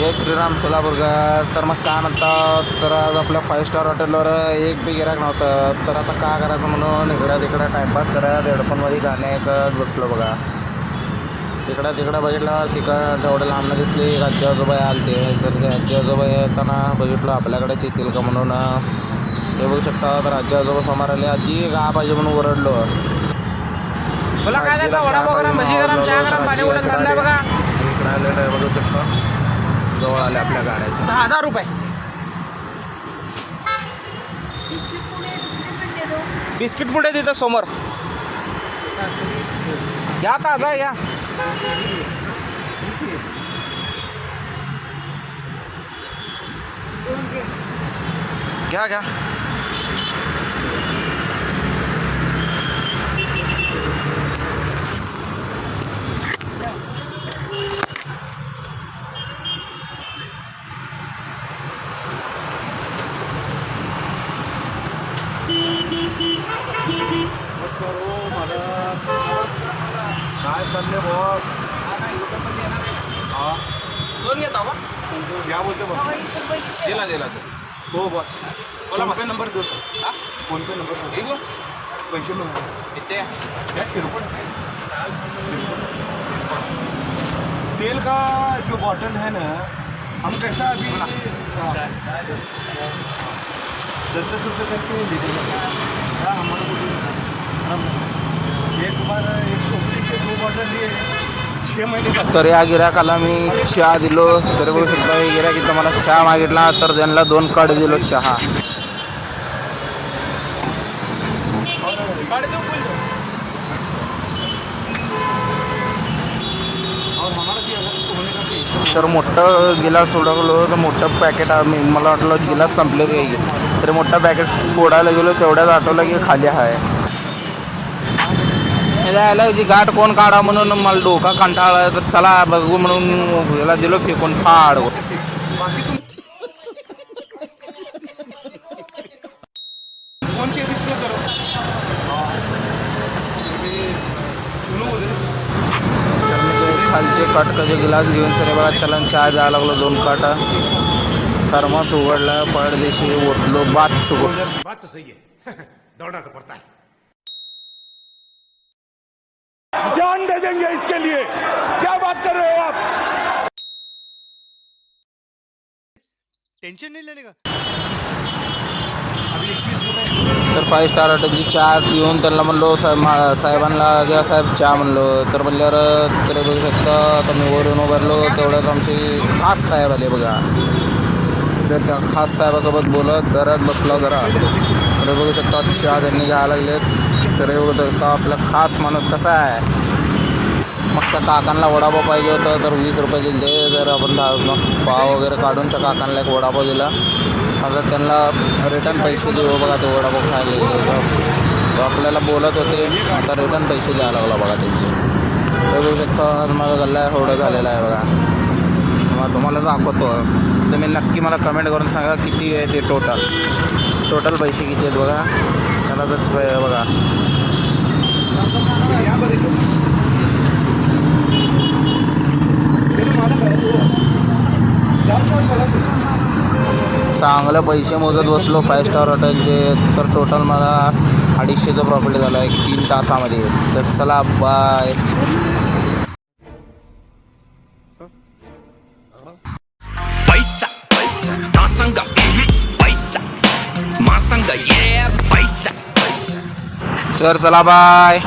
जय श्रीराम सोलापूरकर. तर मग काय म्हणतात, तर आज आपल्या 5 स्टार हॉटेलवर एक बी गिराक नव्हतं. तर आता काय करायचं म्हणून इकडं तिकडं टाईमपास करत हेडफोनमध्ये गाणे ऐकत बसलो बघा. तिकडं बघितलं, तिकडं तेवढं लांबनं दिसली आजी आजोबा आलते. तर ते आजी आजोबा येताना बघितलं आपल्याकडेच येतील का म्हणून हे बघू शकता. तर आजी आजोबा समोर आले. आजी का पाहिजे म्हणून ओरडलो. बोला काय द्यायचा, वडापाव गरम, भजी गरम, चहा गरम, पाणी उडत थांबलाय बघा. इकडे आले बघू शकता, जवळ आले आपल्या गाड्याचे. 10,000 रुपये. बिस्किट पुढे तिथं समोर घ्या, ताजा घ्या. घ्या घ्या. काय चालले बॉस? दोन घेता का? या बोलते बॉस. दिला हो बॉस. बोला फोनपे बॉस. नंबर देतो. फोनपे नंबर पैसे किती क्या किरकोळ तेल का जो बॉटल है ना, हम कैसा अभी 10-10 रुपये करके दे देंगे. हाँ, हमारे को हम एक बार 180 के 2 बॉटल लिए 6 महीने का. तर या गिराकाला मी चहा दिलो. तर बघू शकता, हे गिराक इथं मला चहा मागितला तर त्यांना 2 कड दिलो चहा. और हमारा भी अलग होने का भी. तर मोठं गिलास सोडवलो तर मोठं पॅकेट मला वाटलं गिलास संपले ते. तर मोठा पॅकेट फोडायला गेलो, तेवढ्यात आठवलं की खाली आहे. यायला जी गाठ कोण काढा म्हणून मला डोका कंटाळा. तर चला बघू म्हणून याला दिलो फेकून फाड. कोणचे रिस्क करो. तर मी ते खालचे कटकाचे गिलास घेऊन सरे बघा त्याला चहा द्यायला लागलो 2 काटा. थर्मास उघडला, पडदेशी ओतलो, बात सुगो. बात तो सही है. दौड़ना तो पड़ता है. जान दे देंगे इसके लिए. क्या बात कर रहे हो आप? टेंशन नहीं लेने का. तर 5 स्टार हॉटेलची चहा पिऊन त्यांना म्हणलो साहेबांना घ्या साहेब चहा म्हणलो. तर म्हणल्यावर तर बघू शकता, तर मी वरून उभारलो तेवढ्यात आमची खास साहेब आले बघा. तर त्या खास साहेबासोबत बोलत करत बसलो जरा. तर बघू शकता चहा त्यांनी घ्यायला लागलेत. तर हे बघू शकता आपला खास माणूस कसा आहे. मग त्या काकांना वडापाव पाहिजे होता तर 20 रुपये दिले. तर आपण पाव वगैरे काढून त्या काकांना एक वडापाव दिला. आता त्यांना रिटर्न पैसे देऊ बघा. ते वडापाव खायला तो आपल्याला बोलत होते, आता रिटर्न पैसे द्यायला लागला बघा त्यांचे. तर बघू शकता माझा गल्ला एवढं झालेला आहे बघा. मग तुम्हाला दाखवतो. तुम्ही नक्की मला कमेंट करून सांगा किती आहे ते टोटल पैसे किती आहेत बघा. त्याला तर बघा चांगले पैसे मोजत बसलो 5 स्टार हॉटेलचे. तर टोटल मला 250चं प्रॉफिट झालं आहे 3 तासामध्ये. तर चला बाय. पैसा तासंगा पैसा मासंगा ये पैसा. तर चला बाय.